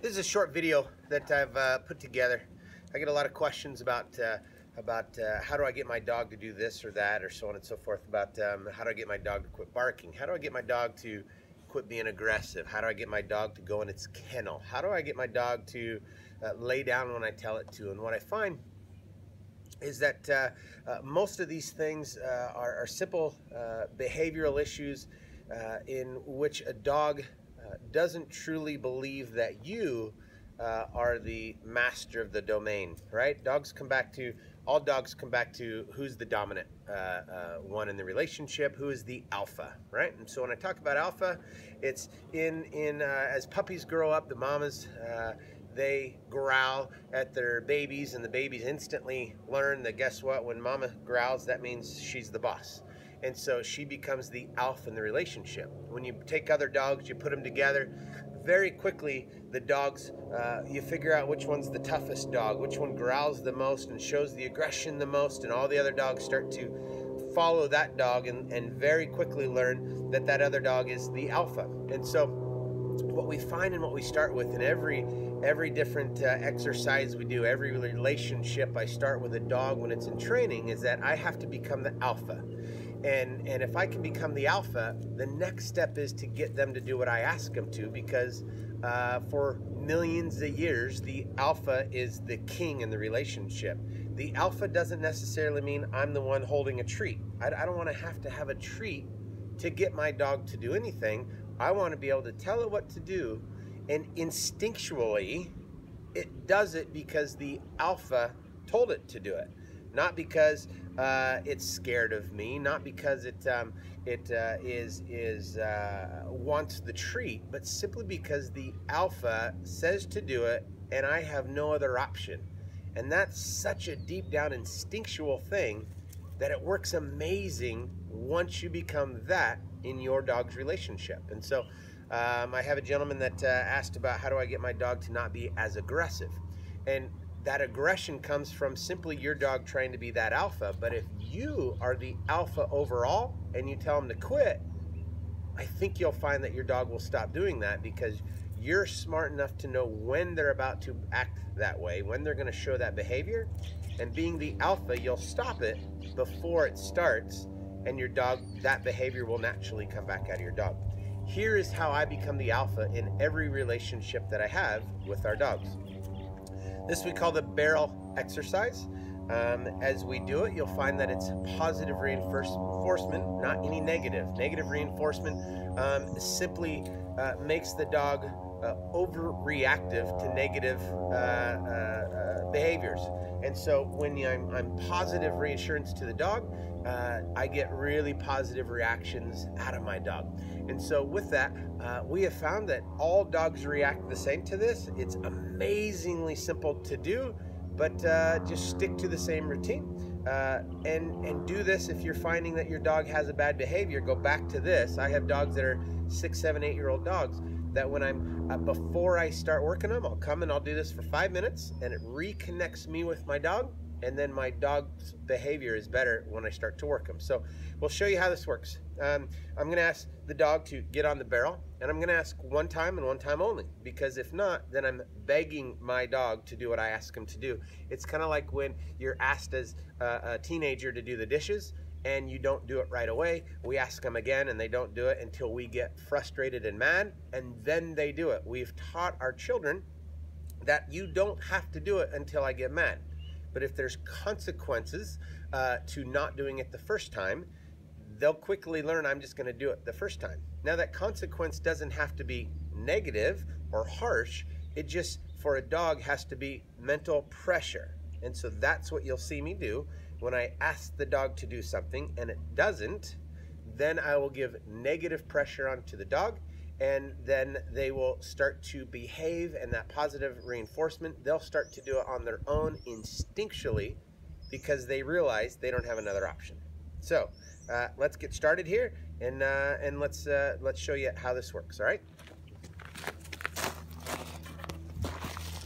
This is a short video that I've put together. I get a lot of questions about how do I get my dog to do this or that, or so on and so forth, about how do I get my dog to quit barking? How do I get my dog to quit being aggressive? How do I get my dog to go in its kennel? How do I get my dog to lay down when I tell it to? And what I find is that most of these things are simple behavioral issues in which a dog doesn't truly believe that you are the master of the domain, right? All dogs come back to who's the dominant one in the relationship, who is the alpha, right? And so when I talk about alpha, it's as puppies grow up, the mamas, they growl at their babies, and the babies instantly learn that, guess what, when mama growls, that means she's the boss. And so she becomes the alpha in the relationship. When you take other dogs, you put them together, very quickly the dogs, you figure out which one's the toughest dog, which one growls the most and shows the aggression the most, and all the other dogs start to follow that dog and very quickly learn that that other dog is the alpha. And so what we find and what we start with in every different exercise we do, every relationship I start with a dog when it's in training, is that I have to become the alpha. And if I can become the alpha, the next step is to get them to do what I ask them to, because for millions of years, the alpha is the king in the relationship. The alpha doesn't necessarily mean I'm the one holding a treat. I don't want to have a treat to get my dog to do anything. I want to be able to tell it what to do, and instinctually, it does it because the alpha told it to do it. Not because it's scared of me, not because it wants the treat, but simply because the alpha says to do it, and I have no other option. And that's such a deep down instinctual thing that it works amazing once you become that in your dog's relationship. And so I have a gentleman that asked about how do I get my dog to not be as aggressive. And that aggression comes from simply your dog trying to be that alpha. But if you are the alpha overall and you tell them to quit, I think you'll find that your dog will stop doing that, because you're smart enough to know when they're about to act that way, when they're going to show that behavior. And being the alpha, you'll stop it before it starts, and your dog, that behavior will naturally come back out of your dog. Here is how I become the alpha in every relationship that I have with our dogs. This we call the barrel exercise. As we do it, you'll find that it's positive reinforcement, not any negative. Negative reinforcement simply makes the dog overreactive to negative behaviors. And so when I'm positive reassurance to the dog, I get really positive reactions out of my dog. And so with that, we have found that all dogs react the same to this. It's amazingly simple to do, but just stick to the same routine and do this. If you're finding that your dog has a bad behavior, go back to this. I have dogs that are 6, 7, 8-year-old dogs that when before I start working them, I'll come and I'll do this for 5 minutes, and it reconnects me with my dog, and then my dog's behavior is better when I start to work them. So we'll show you how this works. I'm going to ask the dog to get on the barrel, and I'm going to ask one time and one time only, because if not, then I'm begging my dog to do what I ask him to do. It's kind of like when you're asked as a teenager to do the dishes, and you don't do it right away. We ask them again, and they don't do it until we get frustrated and mad, and then they do it. We've taught our children that you don't have to do it until I get mad. But if there's consequences to not doing it the first time, they'll quickly learn I'm just going to do it the first time. Now, that consequence doesn't have to be negative or harsh. It just, for a dog, has to be mental pressure. And so that's what you'll see me do. When I ask the dog to do something and it doesn't, then I will give negative pressure onto the dog, and then they will start to behave, and that positive reinforcement, they'll start to do it on their own instinctually, because they realize they don't have another option. So let's get started here, and let's show you how this works. All right.